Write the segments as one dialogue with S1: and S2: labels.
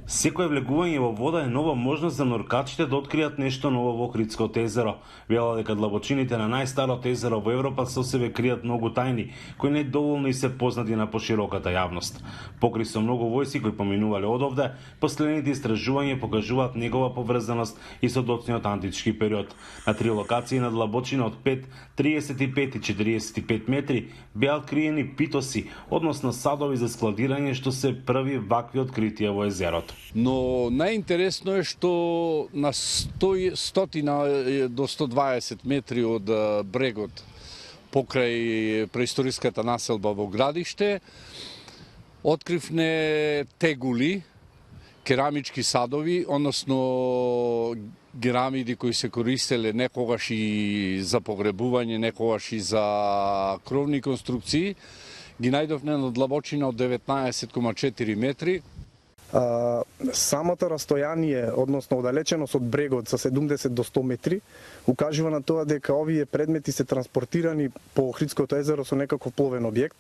S1: Секое влегување во вода е нова можност за норкачите да откријат нешто ново во Охридското езеро. Вела дека длабочините на најстарото езеро во Европа со себе кријат многу тајни, кои не доволно и се познати на пошироката јавност. Покри со многу војси кои поминувале одовде, последните истражувања покажуваат негова поврзаност и со доцниот антички период. На 3 локации на длабочина од 5, 35 и 45 метри беа откриени питоси, односно садови за складирање, што се први вакви откритија во езерото.
S2: Но најинтересно е што на 100 до 120 метри од брегот покрај преисториската населба во градиште откривне тегули, керамички садови, односно керамиди кои се користеле некогаш и за погребување, некогаш и за кровни конструкции. Ги најдовме на длабочина од 19,4 метри.
S3: Самото растојание, односно оддалеченост од брегот со 70 до 100 метри, укажува на тоа дека овие предмети се транспортирани по Охридското езеро со некаков пловен објект,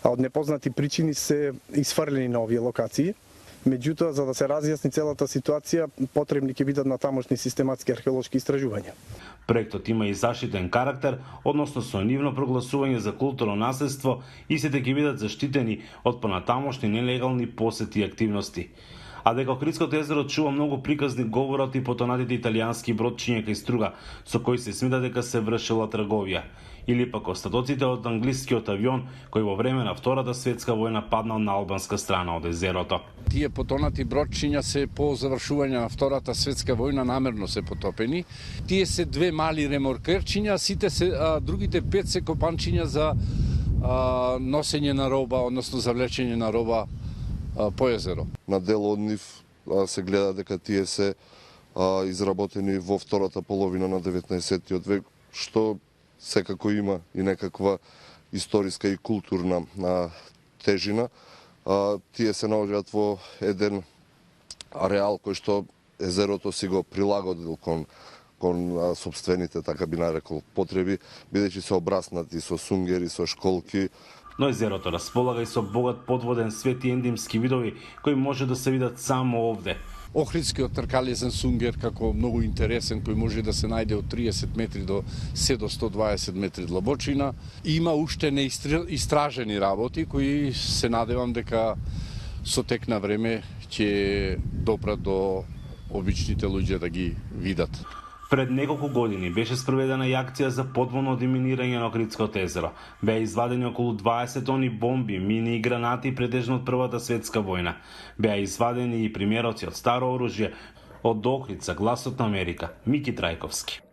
S3: а од непознати причини се изфрлени на овие локации. Меѓутоа, за да се разјасни целата ситуација, потребни ќе бидат натамошни систематски археолошки истражувања.
S1: Проектот има и заштитен карактер, односно со нивно прогласување за културно наследство и сите ќе бидат заштитени од понатамошни нелегални посети и активности. А дека Охридското езеро чува многу приказни говорат и потонатите италијански бродчиња кај Струга, со кои се смета дека се вршила трговија. Или пак остатоците од англискиот авион кој во време на Втората светска војна паднал на албанска страна од езерото.
S2: Тие потонати бродчиња се по завршување на Втората светска војна намерно се потопени. Тие се 2 мали реморкерчиња, другите 5 се копанчиња за носење на роба, односно за влечење на роба по езеро.
S4: На дел од нив се гледа дека тие се изработени во втората половина на 19-тиот век, што секако има и некаква историска и културна тежина. Тие се наоѓаат во еден ареал кој што езерото си го прилагодил кон сопствените, така би нарекол, потреби, бидејќи се обраснати со сунгери, со школки.
S1: Но езерото располага и со богат подводен свет и ендимски видови кои може да се видат само овде.
S2: Охридскиот тркалезен сунгер како многу интересен, кој може да се најде од 30 метри до 120 метри длабочина. Има уште неистражени работи кои се надевам дека со тек на време ќе допрат до обичните луѓе да ги видат.
S1: Пред неколку години беше спроведена и акција за подводно деминирање на Охридското езеро. Беа извадени околу 20 тони бомби, мини и гранати претежно од Првата светска војна. Беа извадени и примероци од старо оружје од Охрид за Гласот на Америка. Мики Трајковски.